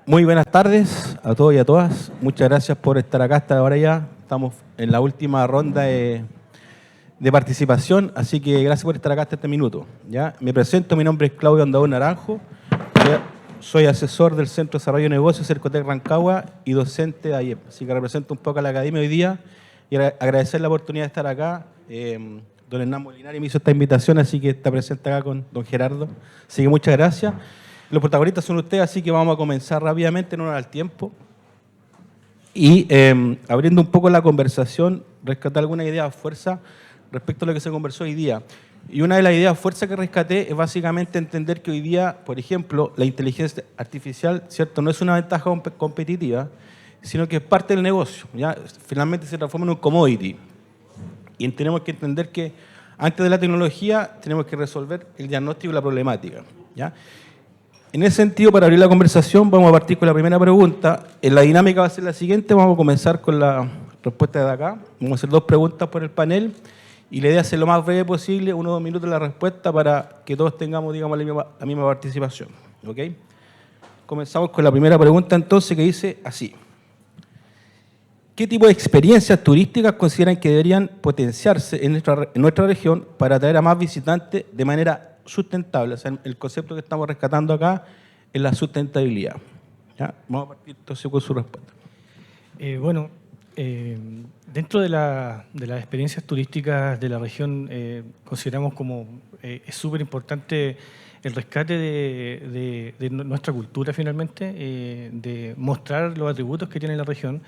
Muy buenas tardes a todos y a todas. Muchas gracias por estar acá hasta ahora ya. Estamos en la última ronda de participación, así que gracias por estar acá hasta este minuto. ¿Ya? Me presento, mi nombre es Claudio Andador Naranjo, soy asesor del Centro de Desarrollo de Negocios Cercotec Rancagua y docente de AIEP. Así que represento un poco a la academia hoy día y agradecer la oportunidad de estar acá. Don Hernán Molinari me hizo esta invitación, así que está presente acá con don Gerardo. Así que muchas gracias. Los protagonistas son ustedes, así que vamos a comenzar rápidamente, no nos da el tiempo. Y abriendo un poco la conversación, rescatar alguna idea de fuerza respecto a lo que se conversó hoy día. Y una de las ideas de fuerza que rescaté es básicamente entender que hoy día, por ejemplo, la inteligencia artificial, ¿cierto?, no es una ventaja competitiva, sino que es parte del negocio. ¿Ya? Finalmente se transforma en un commodity. Y tenemos que entender que antes de la tecnología tenemos que resolver el diagnóstico y la problemática. ¿Ya? En ese sentido, para abrir la conversación, vamos a partir con la primera pregunta. La dinámica va a ser la siguiente. Vamos a comenzar con la respuesta de acá. Vamos a hacer 2 preguntas por el panel. Y la idea es ser lo más breve posible, 1 o 2 minutos la respuesta para que todos tengamos, digamos, la misma participación. ¿Ok? Comenzamos con la primera pregunta, entonces, que dice así. ¿Qué tipo de experiencias turísticas consideran que deberían potenciarse en nuestra región para atraer a más visitantes de manera sustentable? O sea, el concepto que estamos rescatando acá es la sustentabilidad. ¿Ya? Vamos a partir entonces con su respuesta. Dentro de las experiencias turísticas de la región, consideramos como es súper importante el rescate de nuestra cultura finalmente, de mostrar los atributos que tiene la región,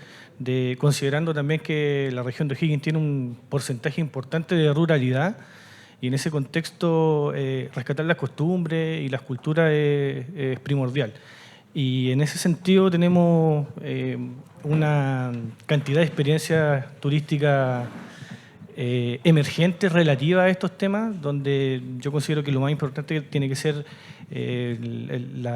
considerando también que la región de O'Higgins tiene un porcentaje importante de ruralidad, y en ese contexto rescatar las costumbres y las culturas es primordial. Y en ese sentido tenemos una cantidad de experiencias turísticas emergentes relativas a estos temas, donde yo considero que lo más importante tiene que ser el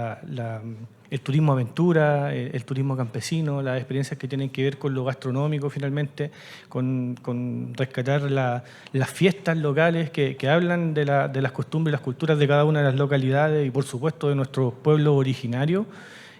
turismo aventura, el turismo campesino, las experiencias que tienen que ver con lo gastronómico finalmente, con rescatar las fiestas locales que hablan de las costumbres y las culturas de cada una de las localidades y por supuesto de nuestros pueblos originarios.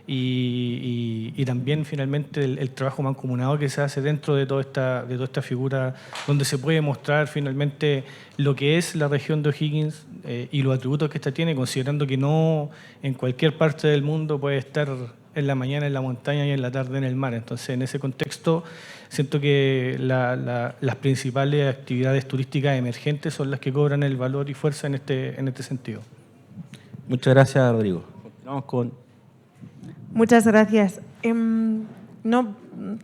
Y también finalmente el trabajo mancomunado que se hace dentro de toda esta figura, donde se puede mostrar finalmente lo que es la región de O'Higgins y los atributos que esta tiene, considerando que no en cualquier parte del mundo puede estar en la mañana en la montaña y en la tarde en el mar. Entonces, en ese contexto, siento que las principales actividades turísticas emergentes son las que cobran el valor y fuerza en este sentido. Muchas gracias, Rodrigo. Continuamos con... Muchas gracias. No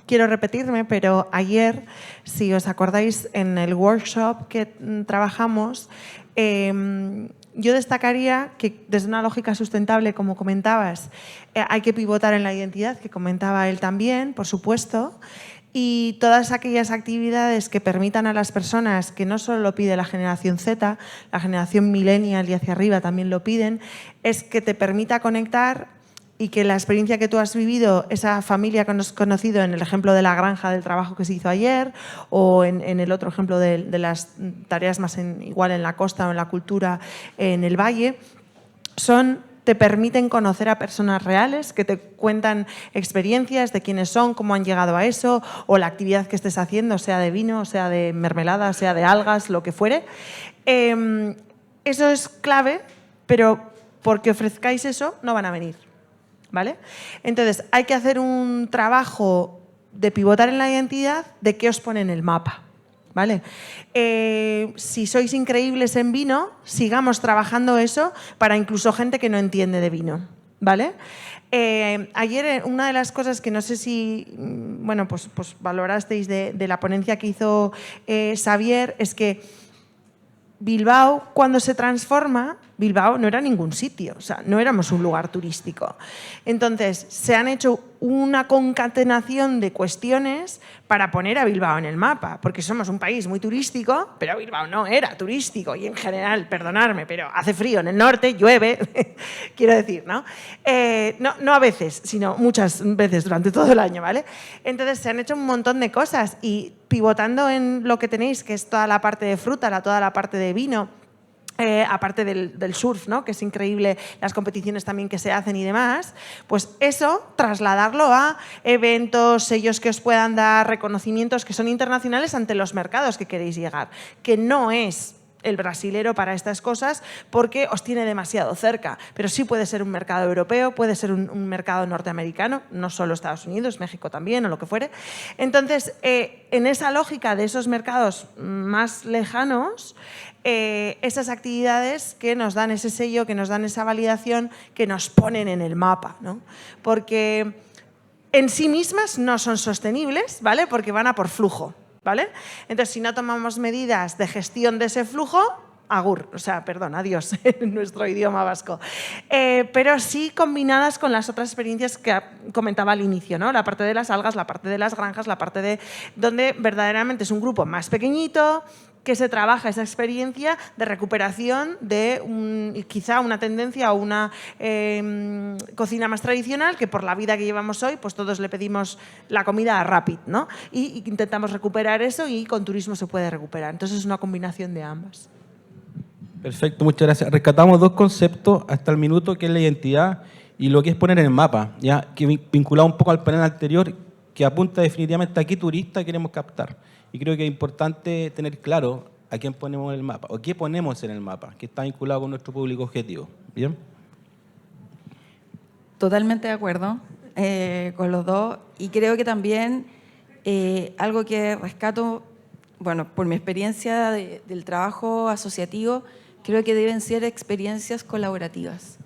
quiero repetirme, pero ayer, si os acordáis, en el workshop que trabajamos, yo destacaría que desde una lógica sustentable, como comentabas, hay que pivotar en la identidad, que comentaba él también, por supuesto, y todas aquellas actividades que permitan a las personas, que no solo lo pide la generación Z, la generación millennial y hacia arriba también lo piden, es que te permita conectar y que la experiencia que tú has vivido, esa familia que has conocido en el ejemplo de la granja del trabajo que se hizo ayer o en el otro ejemplo de las tareas más igual en la costa o en la cultura en el valle, te permiten conocer a personas reales que te cuentan experiencias de quiénes son, cómo han llegado a eso, o la actividad que estés haciendo, sea de vino, sea de mermelada, sea de algas, lo que fuere. Eso es clave, pero porque ofrezcáis eso no van a venir. ¿Vale? Entonces, hay que hacer un trabajo de pivotar en la identidad de qué os pone en el mapa. ¿Vale? Si sois increíbles en vino, sigamos trabajando eso para incluso gente que no entiende de vino. ¿Vale? Ayer una de las cosas que no sé si pues valorasteis de la ponencia que hizo Xavier es que Bilbao, cuando se transforma, Bilbao no era ningún sitio, o sea, no éramos un lugar turístico. Entonces, se han hecho una concatenación de cuestiones para poner a Bilbao en el mapa, porque somos un país muy turístico, pero Bilbao no era turístico y en general, perdonadme, pero hace frío en el norte, llueve, quiero decir, ¿no? No a veces, sino muchas veces durante todo el año, ¿vale? Entonces, se han hecho un montón de cosas y pivotando en lo que tenéis, que es toda la parte de fruta, toda la parte de vino, aparte del surf, ¿no? Que es increíble las competiciones también que se hacen y demás, pues eso, trasladarlo a eventos, sellos que os puedan dar, reconocimientos que son internacionales ante los mercados que queréis llegar, que no es el brasilero para estas cosas porque os tiene demasiado cerca, pero sí puede ser un mercado europeo, puede ser un mercado norteamericano, no solo Estados Unidos, México también o lo que fuere. Entonces, en esa lógica de esos mercados más lejanos, esas actividades que nos dan ese sello, que nos dan esa validación, que nos ponen en el mapa, ¿no? Porque en sí mismas no son sostenibles, ¿vale? Porque van a por flujo, ¿vale? Entonces, si no tomamos medidas de gestión de ese flujo, agur, o sea, perdón, adiós en nuestro idioma vasco. Pero sí combinadas con las otras experiencias que comentaba al inicio, ¿no? La parte de las algas, la parte de las granjas, la parte de donde verdaderamente es un grupo más pequeñito, que se trabaja esa experiencia de recuperación de quizá una tendencia o una cocina más tradicional que por la vida que llevamos hoy, pues todos le pedimos la comida rápida, ¿no? Y intentamos recuperar eso y con turismo se puede recuperar. Entonces es una combinación de ambas. Perfecto, muchas gracias. Rescatamos dos conceptos hasta el minuto, que es la identidad y lo que es poner en el mapa, ya que vinculado un poco al panel anterior, que apunta definitivamente a qué turista queremos captar. Y creo que es importante tener claro a quién ponemos en el mapa, o qué ponemos en el mapa, que está vinculado con nuestro público objetivo. ¿Bien? Totalmente de acuerdo con los dos. Y creo que también algo que rescato, bueno, por mi experiencia del trabajo asociativo, creo que deben ser experiencias colaborativas.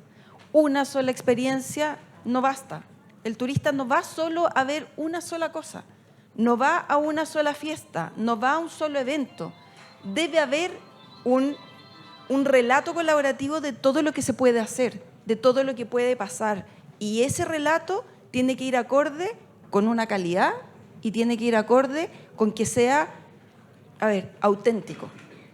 Una sola experiencia no basta. El turista no va solo a ver una sola cosa, no va a una sola fiesta, no va a un solo evento. Debe haber un relato colaborativo de todo lo que se puede hacer, de todo lo que puede pasar. Y ese relato tiene que ir acorde con una calidad y tiene que ir acorde con que sea, auténtico.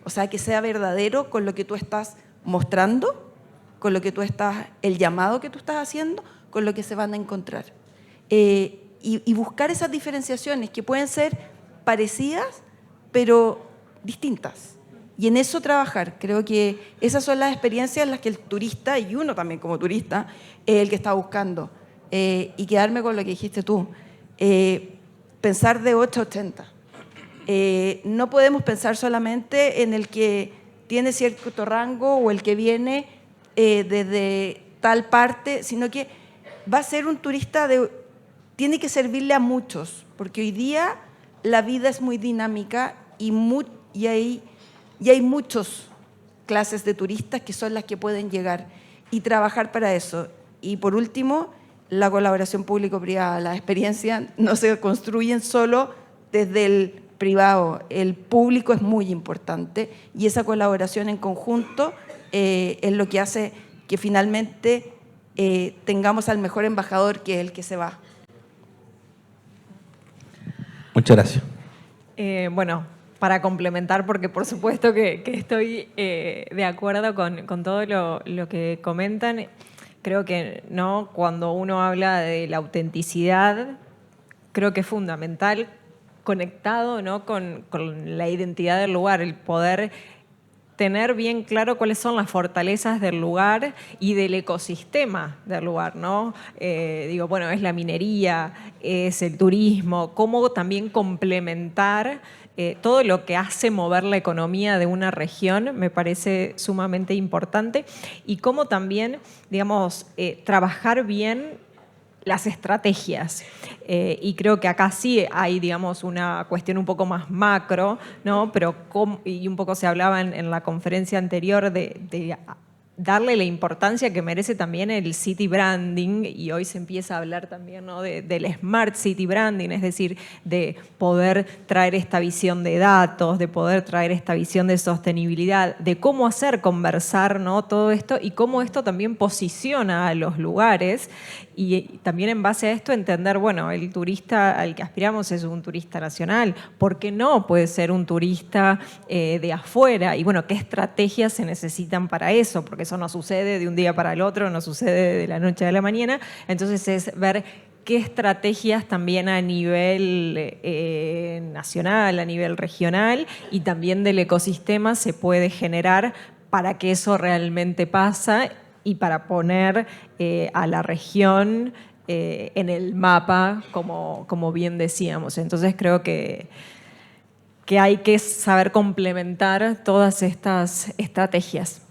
O sea, que sea verdadero con lo que tú estás mostrando, con lo que tú estás, el llamado que tú estás haciendo, con lo que se van a encontrar. Y buscar esas diferenciaciones que pueden ser parecidas, pero distintas. Y en eso trabajar. Creo que esas son las experiencias en las que el turista, y uno también como turista, es el que está buscando. Y quedarme con lo que dijiste tú. Pensar de 8 a 80. No podemos pensar solamente en el que tiene cierto rango o el que viene desde tal parte, sino que va a ser un turista tiene que servirle a muchos, porque hoy día la vida es muy dinámica y hay muchas clases de turistas que son las que pueden llegar y trabajar para eso. Y por último, la colaboración público-privada. Las experiencias no se construyen solo desde el privado, el público es muy importante y esa colaboración en conjunto es lo que hace que finalmente tengamos al mejor embajador, que es el que se va. Muchas gracias. Bueno, para complementar, porque por supuesto que estoy de acuerdo con todo lo que comentan, creo que ¿no? Cuando uno habla de la autenticidad, creo que es fundamental, conectado ¿no? con la identidad del lugar, el poder tener bien claro cuáles son las fortalezas del lugar y del ecosistema del lugar, ¿no? Bueno, es la minería, es el turismo, cómo también complementar todo lo que hace mover la economía de una región, me parece sumamente importante, y cómo también, digamos, trabajar bien las estrategias. Y creo que acá sí hay, digamos, una cuestión un poco más macro, ¿no? Pero y un poco se hablaba en la conferencia anterior de darle la importancia que merece también el city branding, y hoy se empieza a hablar también ¿no? del smart city branding, es decir, de poder traer esta visión de datos, de poder traer esta visión de sostenibilidad, de cómo hacer conversar ¿no? todo esto y cómo esto también posiciona a los lugares. Y también en base a esto entender, bueno, el turista al que aspiramos es un turista nacional, ¿por qué no puede ser un turista de afuera? Y bueno, ¿qué estrategias se necesitan para eso? Porque eso no sucede de un día para el otro, no sucede de la noche a la mañana. Entonces es ver qué estrategias también a nivel nacional, a nivel regional y también del ecosistema se puede generar para que eso realmente pasa y para poner a la región en el mapa, como bien decíamos. Entonces creo que hay que saber complementar todas estas estrategias.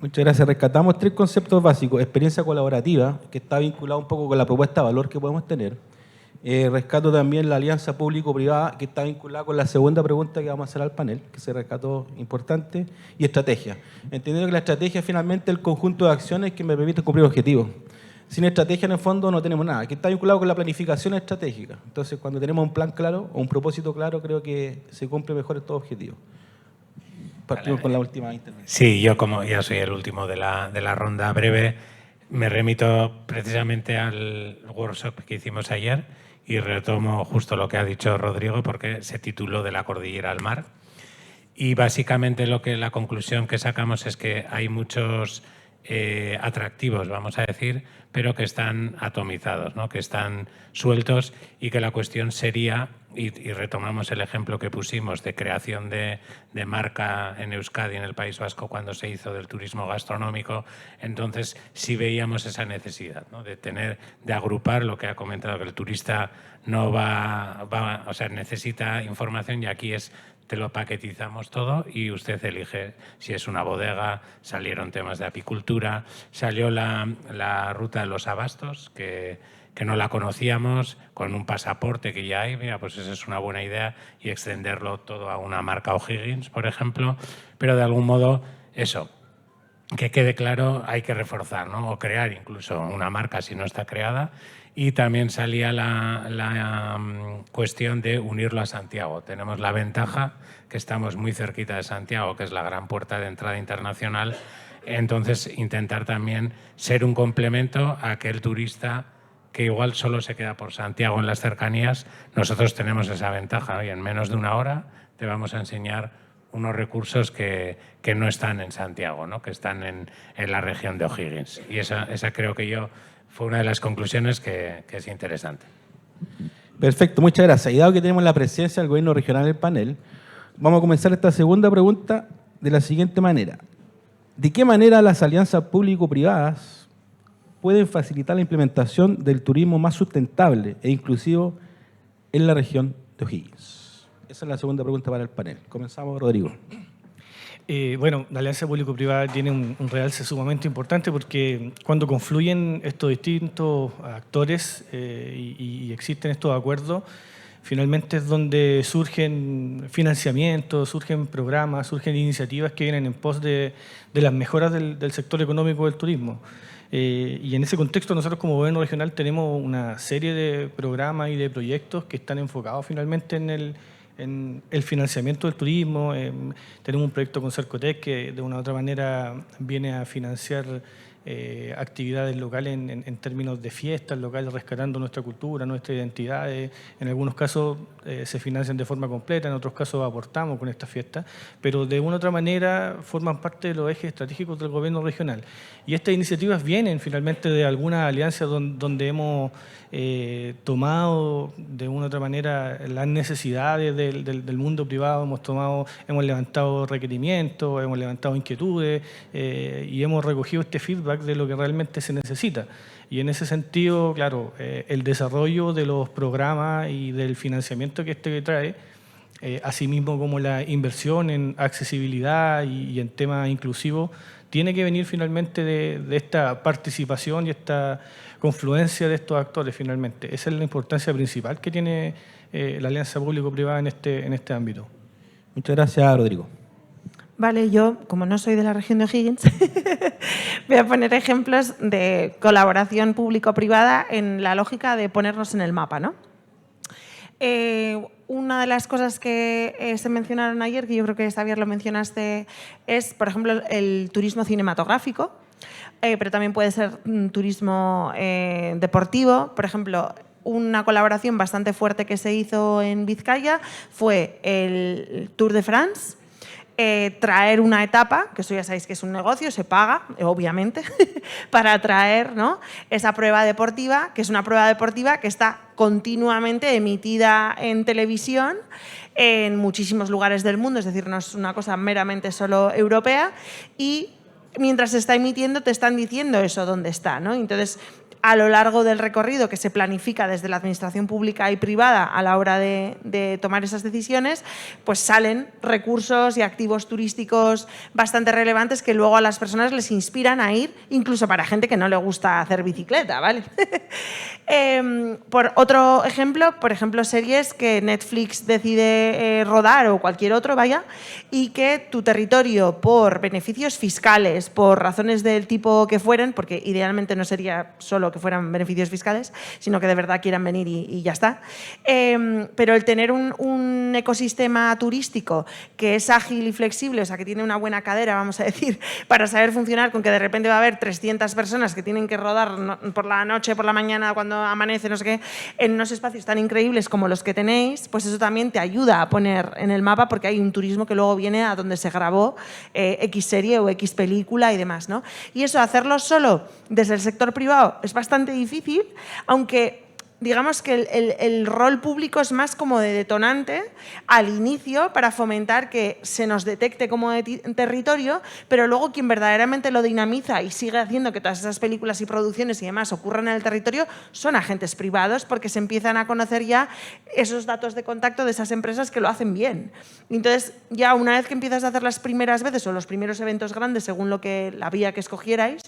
Muchas gracias. Rescatamos 3 conceptos básicos. Experiencia colaborativa, que está vinculado un poco con la propuesta de valor que podemos tener. Rescato también la alianza público-privada, que está vinculada con la segunda pregunta que vamos a hacer al panel, que se rescató importante, y estrategia. Entendiendo que la estrategia es finalmente el conjunto de acciones que me permiten cumplir objetivos. Sin estrategia, en el fondo, no tenemos nada, que está vinculado con la planificación estratégica. Entonces, cuando tenemos un plan claro o un propósito claro, creo que se cumple mejor estos objetivos. Partimos con la última intervención. Sí, yo como ya soy el último de la ronda breve, me remito precisamente al workshop que hicimos ayer y retomo justo lo que ha dicho Rodrigo, porque se tituló De la cordillera al mar. Y básicamente la conclusión que sacamos es que hay muchos atractivos, vamos a decir, pero que están atomizados, ¿no? Que están sueltos, y que la cuestión sería, y retomamos el ejemplo que pusimos de creación de marca en Euskadi, en el País Vasco, cuando se hizo del turismo gastronómico. Entonces sí veíamos esa necesidad, ¿no? de agrupar lo que ha comentado, que el turista no o sea, necesita información, y aquí te lo paquetizamos todo y usted elige si es una bodega. Salieron temas de apicultura, salió la ruta de los abastos, que no la conocíamos, con un pasaporte que ya hay. Mira, pues esa es una buena idea, y extenderlo todo a una marca O'Higgins, por ejemplo. Pero de algún modo, eso, que quede claro, hay que reforzar, ¿no? O crear incluso una marca si no está creada. Y también salía la cuestión de unirlo a Santiago. Tenemos la ventaja que estamos muy cerquita de Santiago, que es la gran puerta de entrada internacional. Entonces, intentar también ser un complemento a aquel turista que igual solo se queda por Santiago en las cercanías. Nosotros tenemos esa ventaja, ¿no? Y en menos de una hora te vamos a enseñar unos recursos que no están en Santiago, ¿no? Que están en la región de O'Higgins. Y esa creo que fue una de las conclusiones que es interesante. Perfecto, muchas gracias. Y dado que tenemos la presencia del gobierno regional en el panel, vamos a comenzar esta segunda pregunta de la siguiente manera. ¿De qué manera las alianzas público-privadas pueden facilitar la implementación del turismo más sustentable e inclusivo en la región de O'Higgins? Esa es la segunda pregunta para el panel. Comenzamos, Rodrigo. Bueno, la alianza público-privada tiene un realce sumamente importante, porque cuando confluyen estos distintos actores y existen estos acuerdos, finalmente es donde surgen financiamientos, surgen programas, surgen iniciativas que vienen en pos de las mejoras del sector económico del turismo. Y en ese contexto, nosotros como gobierno regional tenemos una serie de programas y de proyectos que están enfocados finalmente en el financiamiento del turismo. Tenemos un proyecto con Cercotec que de una u otra manera viene a financiar actividades locales en términos de fiestas locales, rescatando nuestra cultura, nuestras identidades. En algunos casos se financian de forma completa, en otros casos aportamos con estas fiestas, pero de una u otra manera forman parte de los ejes estratégicos del gobierno regional. Y estas iniciativas vienen finalmente de algunas alianzas donde hemos tomado de una u otra manera las necesidades del mundo privado, hemos levantado requerimientos, hemos levantado inquietudes y hemos recogido este feedback de lo que realmente se necesita. Y en ese sentido, claro, el desarrollo de los programas y del financiamiento que trae, asimismo como la inversión en accesibilidad y en temas inclusivos, tiene que venir finalmente de esta participación y esta confluencia de estos actores finalmente. Esa es la importancia principal que tiene la alianza público-privada en este ámbito. Muchas gracias, Rodrigo. Vale, yo, como no soy de la región de O'Higgins, voy a poner ejemplos de colaboración público-privada en la lógica de ponernos en el mapa, ¿no? Una de las cosas que se mencionaron ayer, que yo creo que Xavier lo mencionaste, es, por ejemplo, el turismo cinematográfico, pero también puede ser turismo deportivo. Por ejemplo, una colaboración bastante fuerte que se hizo en Vizcaya fue el Tour de France, traer una etapa, que eso ya sabéis que es un negocio, se paga, obviamente, para traer, ¿no?, esa prueba deportiva, que es una prueba deportiva que está continuamente emitida en televisión en muchísimos lugares del mundo, es decir, no es una cosa meramente solo europea, y mientras se está emitiendo te están diciendo eso dónde está, ¿no? Entonces, a lo largo del recorrido que se planifica desde la administración pública y privada a la hora de tomar esas decisiones, pues salen recursos y activos turísticos bastante relevantes que luego a las personas les inspiran a ir, incluso para gente que no le gusta hacer bicicleta, ¿vale? Por otro ejemplo, series que Netflix decide rodar o cualquier otro, vaya, y que tu territorio, por beneficios fiscales, por razones del tipo que fueran, porque idealmente no sería solo que fueran beneficios fiscales, sino que de verdad quieran venir y ya está. Pero el tener un ecosistema turístico que es ágil y flexible, o sea, que tiene una buena cadera, vamos a decir, para saber funcionar con que de repente va a haber 300 personas que tienen que rodar por la noche, por la mañana, cuando amanece, no sé qué, en unos espacios tan increíbles como los que tenéis, pues eso también te ayuda a poner en el mapa, porque hay un turismo que luego viene a donde se grabó X serie o X película y demás, ¿no? Y eso, hacerlo solo desde el sector privado es bastante difícil, aunque digamos que el rol público es más como de detonante al inicio para fomentar que se nos detecte como territorio, pero luego quien verdaderamente lo dinamiza y sigue haciendo que todas esas películas y producciones y demás ocurran en el territorio son agentes privados, porque se empiezan a conocer ya esos datos de contacto de esas empresas que lo hacen bien. Entonces, ya una vez que empiezas a hacer las primeras veces o los primeros eventos grandes, según la vía que escogierais,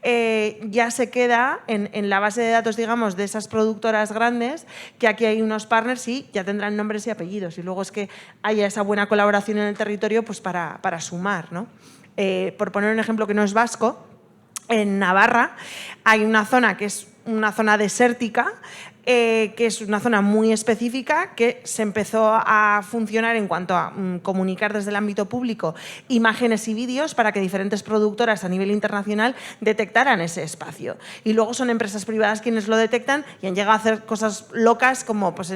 ya se queda en la base de datos, digamos, de esas productoras grandes, que aquí hay unos partners y ya tendrán nombres y apellidos, y luego es que haya esa buena colaboración en el territorio, pues para sumar, ¿no? Por poner un ejemplo que no es vasco, en Navarra hay una zona que es una zona desértica, que es una zona muy específica, que se empezó a funcionar en cuanto a comunicar desde el ámbito público imágenes y vídeos para que diferentes productoras a nivel internacional detectaran ese espacio. Y luego son empresas privadas quienes lo detectan y han llegado a hacer cosas locas, como pues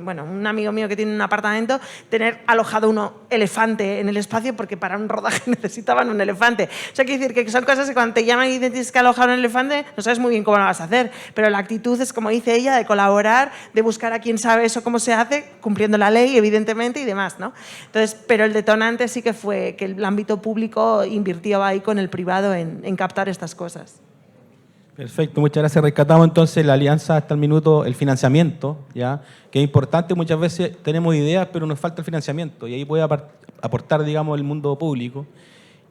bueno, un amigo mío que tiene un apartamento, tener alojado un elefante en el espacio, porque para un rodaje necesitaban un elefante. O sea, quiere decir que son cosas que cuando te llaman y tienes que alojar un elefante, no sabes muy bien cómo lo vas a hacer, pero la actitud es, como dice ella, de colaborar, de buscar a quien sabe eso cómo se hace, cumpliendo la ley, evidentemente, y demás, ¿no? Entonces, pero el detonante sí que fue que el ámbito público invirtió ahí con el privado en captar estas cosas. Perfecto, muchas gracias. Rescatamos entonces la alianza hasta el minuto, el financiamiento, ¿ya? Que es importante. Muchas veces tenemos ideas, pero nos falta el financiamiento, y ahí puede aportar, digamos, el mundo público.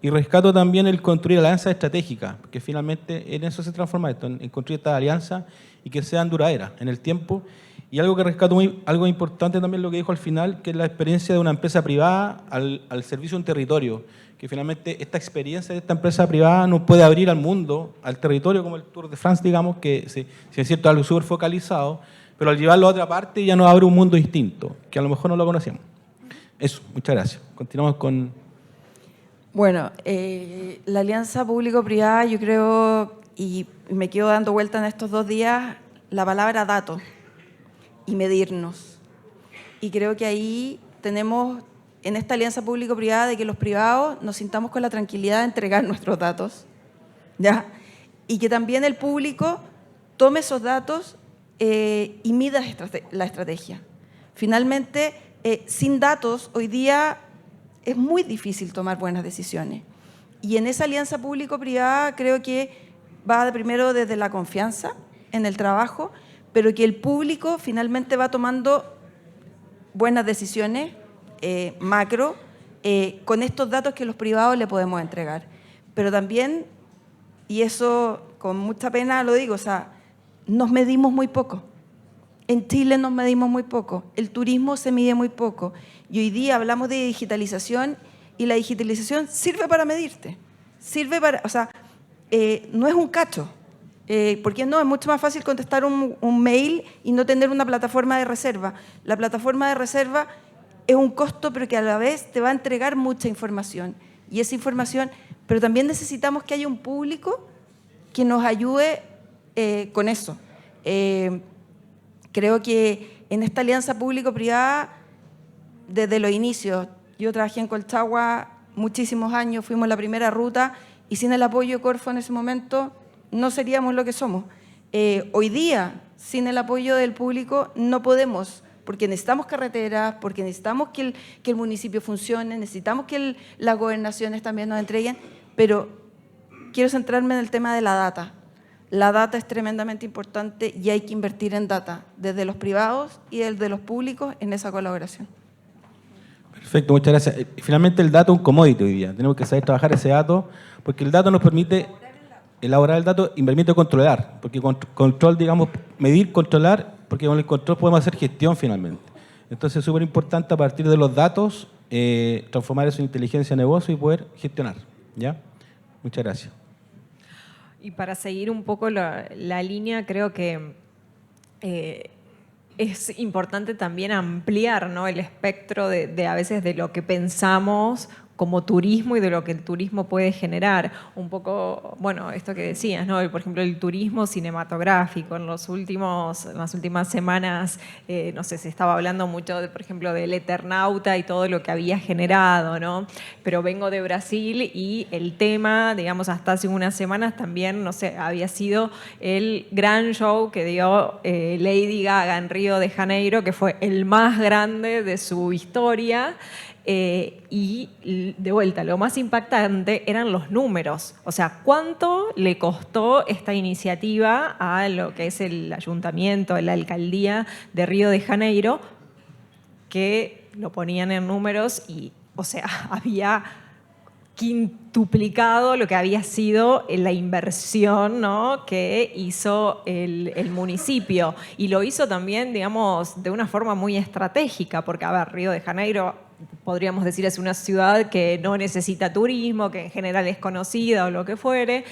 Y rescato también el construir alianzas estratégicas, que finalmente en eso se transforma esto, en construir estas alianzas y que sean duraderas en el tiempo. Y algo que rescato, algo importante también lo que dijo al final, que es la experiencia de una empresa privada al servicio de un territorio, que finalmente esta experiencia de esta empresa privada nos puede abrir al mundo, al territorio, como el Tour de France, digamos, que si es cierto, algo súper focalizado, pero al llevarlo a otra parte ya nos abre un mundo distinto, que a lo mejor no lo conocíamos. Eso, muchas gracias. Continuamos con... Bueno, la alianza público-privada, yo creo, y me quedo dando vuelta en estos 2 días, la palabra datos y medirnos. Y creo que ahí tenemos, en esta alianza público-privada, de que los privados nos sintamos con la tranquilidad de entregar nuestros datos, ¿ya? Y que también el público tome esos datos y mida la estrategia. Finalmente, sin datos, hoy día es muy difícil tomar buenas decisiones. Y en esa alianza público-privada creo que va primero desde la confianza en el trabajo, pero que el público finalmente va tomando buenas decisiones macro con estos datos que los privados le podemos entregar. Pero también, y eso con mucha pena lo digo, o sea, nos medimos muy poco. En Chile nos medimos muy poco, el turismo se mide muy poco, y hoy día hablamos de digitalización, y la digitalización sirve para medirte, sirve para, o sea, no es un cacho, porque no, es mucho más fácil contestar un mail y no tener una plataforma de reserva. La plataforma de reserva es un costo, pero que a la vez te va a entregar mucha información, y esa información, pero también necesitamos que haya un público que nos ayude con eso. Creo que en esta alianza público-privada, desde los inicios, Yo trabajé en Colchagua muchísimos años, fuimos la primera ruta y sin el apoyo de Corfo en ese momento no seríamos lo que somos. Hoy día, sin el apoyo del público, no podemos, porque necesitamos carreteras, porque necesitamos que el municipio funcione, necesitamos que las gobernaciones también nos entreguen, pero quiero centrarme en el tema de la data. La data es tremendamente importante y hay que invertir en data, desde los privados y desde los públicos, en esa colaboración. Perfecto, muchas gracias. Finalmente el dato es un commodity hoy día. Tenemos que saber trabajar ese dato, porque el dato nos permite elaborar el dato y permite controlar, porque control, digamos, medir, controlar, porque con el control podemos hacer gestión finalmente. Entonces es súper importante a partir de los datos transformar eso en inteligencia de negocio y poder gestionar. ¿Ya? Muchas gracias. Y para seguir un poco la línea, creo que es importante también ampliar, ¿no?, el espectro de a veces de lo que pensamos como turismo y de lo que el turismo puede generar. Un poco, bueno, esto que decías, ¿no? Por ejemplo, el turismo cinematográfico. En las últimas semanas, no sé, se estaba hablando mucho, por ejemplo, del Eternauta y todo lo que había generado, ¿no? Pero vengo de Brasil y el tema, digamos, hasta hace unas semanas también, no sé, había sido el gran show que dio Lady Gaga en Río de Janeiro, que fue el más grande de su historia. Y de vuelta, lo más impactante eran los números. O sea, ¿cuánto le costó esta iniciativa a lo que es el ayuntamiento, la alcaldía de Río de Janeiro? Que lo ponían en números y, o sea, había quintuplicado lo que había sido la inversión, ¿no?, que hizo el municipio. Y lo hizo también, digamos, de una forma muy estratégica, porque, a ver, Río de Janeiro, podríamos decir, es una ciudad que no necesita turismo, que en general es conocida o lo que fuere,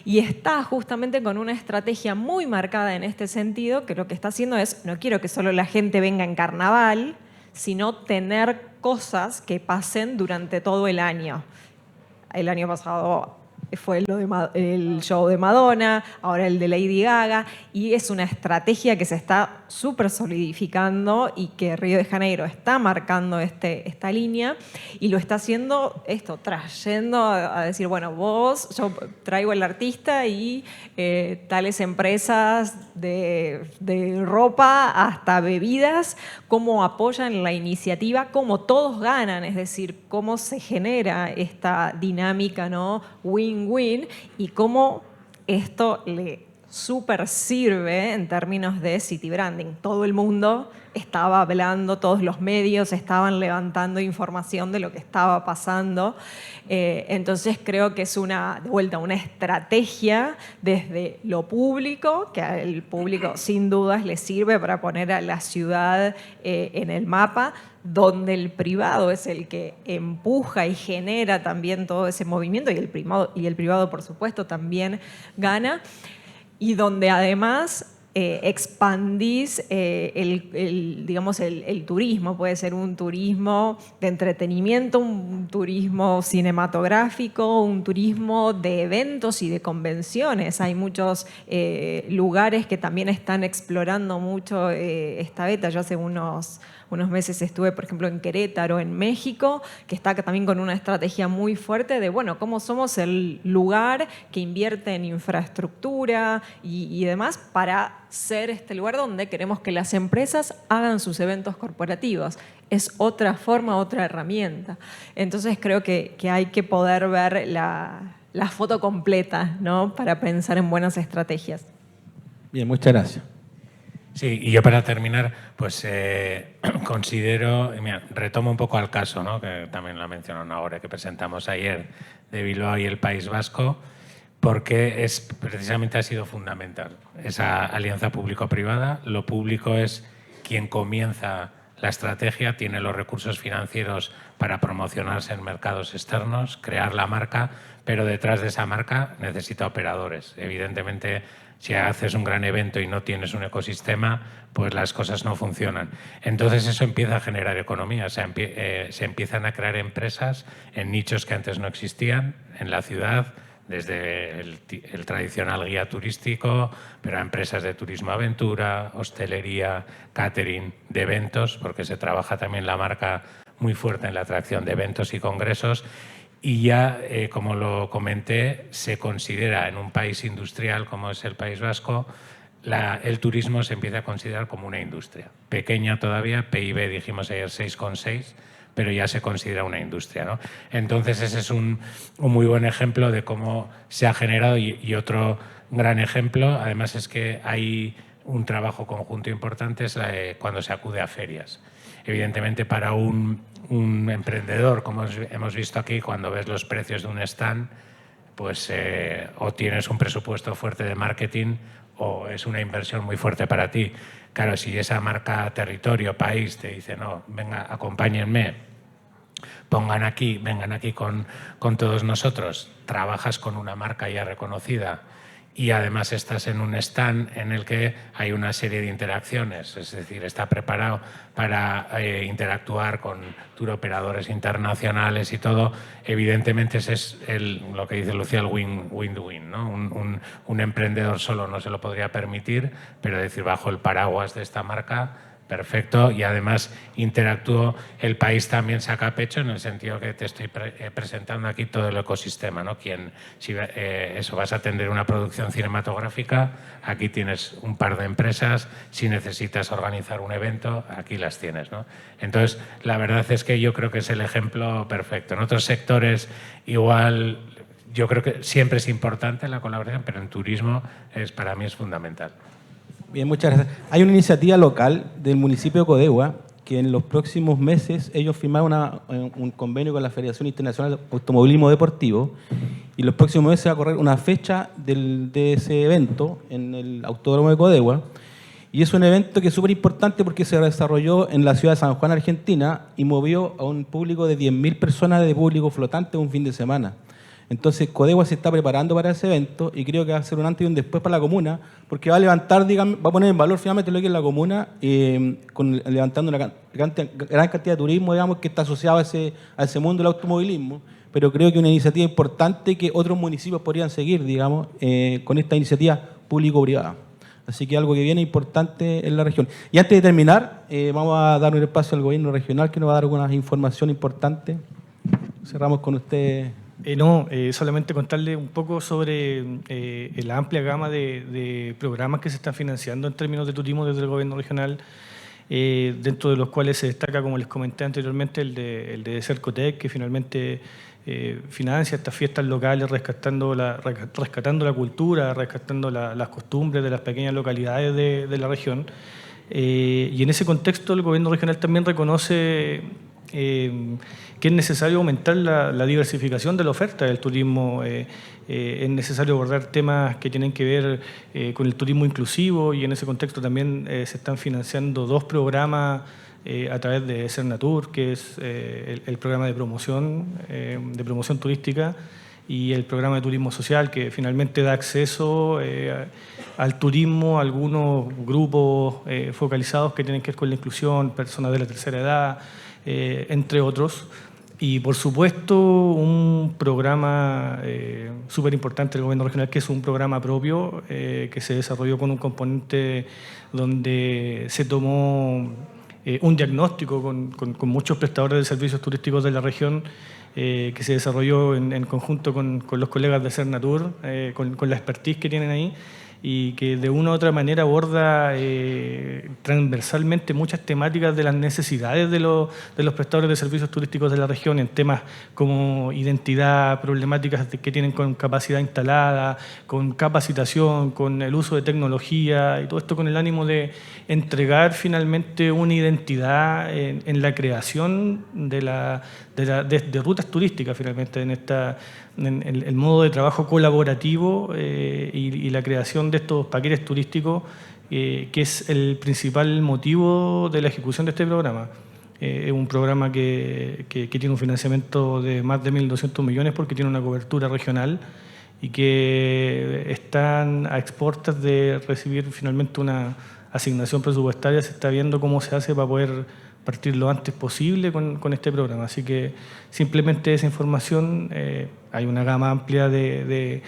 y está justamente con una estrategia muy marcada en este sentido, que lo que está haciendo es, no quiero que solo la gente venga en carnaval, sino tener cosas que pasen durante todo el año. El año pasado fue el show de Madonna, ahora el de Lady Gaga, y es una estrategia que se está súper solidificando y que Río de Janeiro está marcando esta línea y lo está haciendo trayendo a decir, bueno, yo traigo al artista y tales empresas de ropa hasta bebidas, cómo apoyan la iniciativa, cómo todos ganan, es decir, cómo se genera esta dinámica, ¿no?, win-win, y cómo esto le súper sirve en términos de city branding. Todo el mundo estaba hablando, todos los medios estaban levantando información de lo que estaba pasando. Entonces creo que es de vuelta una estrategia desde lo público, que al público sin dudas le sirve para poner a la ciudad en el mapa, donde el privado es el que empuja y genera también todo ese movimiento y el privado, por supuesto, también gana, y donde además expandís el turismo. Puede ser un turismo de entretenimiento, un turismo cinematográfico, un turismo de eventos y de convenciones. Hay muchos lugares que también están explorando mucho esta beta. Yo hace unos meses estuve, por ejemplo, en Querétaro, en México, que está también con una estrategia muy fuerte de, bueno, cómo somos el lugar que invierte en infraestructura y demás para ser este lugar donde queremos que las empresas hagan sus eventos corporativos. Es otra forma, otra herramienta. Entonces creo que hay que poder ver la foto completa, ¿no?, para pensar en buenas estrategias. Bien, muchas gracias. Sí, y yo para terminar, pues considero, mira, retomo un poco al caso, ¿no?, que también lo mencionaron ahora, que presentamos ayer, de Bilbao y el País Vasco, porque precisamente ha sido fundamental esa alianza público-privada. Lo público es quien comienza la estrategia, tiene los recursos financieros para promocionarse en mercados externos, crear la marca, pero detrás de esa marca necesita operadores. Evidentemente, si haces un gran evento y no tienes un ecosistema, pues las cosas no funcionan. Entonces eso empieza a generar economía, se empiezan a crear empresas en nichos que antes no existían en la ciudad, desde el tradicional guía turístico, pero a empresas de turismo aventura, hostelería, catering, de eventos, porque se trabaja también la marca muy fuerte en la atracción de eventos y congresos. Y ya, como lo comenté, se considera en un país industrial como es el País Vasco, el turismo se empieza a considerar como una industria. Pequeña todavía, PIB dijimos ayer 6,6, pero ya se considera una industria, ¿no? Entonces ese es un muy buen ejemplo de cómo se ha generado y otro gran ejemplo, además, es que hay un trabajo conjunto importante es cuando se acude a ferias. Evidentemente, para un emprendedor, como hemos visto aquí, cuando ves los precios de un stand, pues o tienes un presupuesto fuerte de marketing o es una inversión muy fuerte para ti. Claro, si esa marca territorio, país, te dice, no, venga, acompáñenme, vengan aquí con todos nosotros, trabajas con una marca ya reconocida y además estás en un stand en el que hay una serie de interacciones, es decir, está preparado para interactuar con turoperadores internacionales y todo. Evidentemente ese es lo que dice Lucía, el win-win, ¿no? Un emprendedor solo no se lo podría permitir, pero decir, bajo el paraguas de esta marca, perfecto, y además interactúo, el país también saca pecho en el sentido que te estoy presentando aquí todo el ecosistema, ¿no? Si vas a atender una producción cinematográfica, aquí tienes un par de empresas, si necesitas organizar un evento, aquí las tienes, ¿no? Entonces, la verdad es que yo creo que es el ejemplo perfecto. En otros sectores igual, yo creo que siempre es importante la colaboración, pero en turismo para mí es fundamental. Bien, muchas gracias. Hay una iniciativa local del municipio de Codegua que en los próximos meses ellos firmaron un convenio con la Federación Internacional de Automovilismo Deportivo y los próximos meses va a correr una fecha de ese evento en el Autódromo de Codegua. Y es un evento que es súper importante porque se desarrolló en la ciudad de San Juan, Argentina, y movió a un público de 10.000 personas de público flotante un fin de semana. Entonces, Codegua se está preparando para ese evento y creo que va a ser un antes y un después para la comuna, porque va a levantar, digamos, va a poner en valor finalmente lo que es la comuna, levantando una gran cantidad de turismo, digamos, que está asociado a ese mundo del automovilismo. Pero creo que una iniciativa importante que otros municipios podrían seguir, digamos, con esta iniciativa público-privada. Así que algo que viene importante en la región. Y antes de terminar, vamos a dar un espacio al gobierno regional que nos va a dar algunas información importante. Cerramos con usted. Solamente contarle un poco sobre la amplia gama de programas que se están financiando en términos de turismo desde el gobierno regional, dentro de los cuales se destaca, como les comenté anteriormente, el de Cercotec, que finalmente financia estas fiestas locales, rescatando la cultura, rescatando las costumbres de las pequeñas localidades de la región. Y en ese contexto el gobierno regional también reconoce que es necesario aumentar la diversificación de la oferta del turismo, es necesario abordar temas que tienen que ver con el turismo inclusivo, y en ese contexto también se están financiando 2 programas a través de Cernatur, que es el programa de promoción turística, y el programa de turismo social, que finalmente da acceso al turismo a algunos grupos focalizados que tienen que ver con la inclusión, personas de la tercera edad, entre otros. Y por supuesto un programa súper importante del gobierno regional, que es un programa propio que se desarrolló con un componente donde se tomó un diagnóstico con muchos prestadores de servicios turísticos de la región, que se desarrolló en conjunto con los colegas de Cernatur, con la expertise que tienen ahí, y que de una u otra manera aborda transversalmente muchas temáticas de las necesidades de los prestadores de servicios turísticos de la región, en temas como identidad, problemáticas que tienen con capacidad instalada, con capacitación, con el uso de tecnología, y todo esto con el ánimo de entregar finalmente una identidad en la creación de rutas turísticas, finalmente, en el modo de trabajo colaborativo y la creación de estos paquetes turísticos, que es el principal motivo de la ejecución de este programa. Es un programa que tiene un financiamiento de más de 1.200 millones porque tiene una cobertura regional y que están a exportas de recibir finalmente una asignación presupuestaria. Se está viendo cómo se hace para poder partir lo antes posible con este programa. Así que simplemente esa información, hay una gama amplia de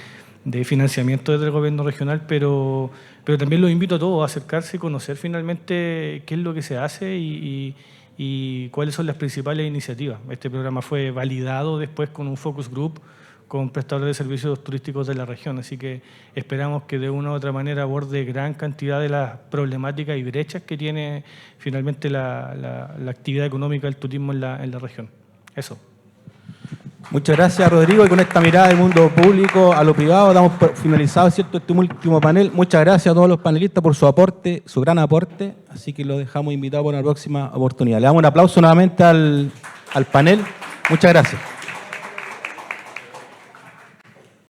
financiamiento desde el gobierno regional, pero también los invito a todos a acercarse y conocer finalmente qué es lo que se hace y y cuáles son las principales iniciativas. Este programa fue validado después con un focus group con prestadores de servicios turísticos de la región, así que esperamos que de una u otra manera aborde gran cantidad de las problemáticas y brechas que tiene finalmente la actividad económica del turismo en la región. Eso. Muchas gracias, Rodrigo, y con esta mirada del mundo público a lo privado damos por finalizado, ¿cierto?, este último panel. Muchas gracias a todos los panelistas por su aporte, su gran aporte, así que lo dejamos invitado para una próxima oportunidad. Le damos un aplauso nuevamente al panel. Muchas gracias.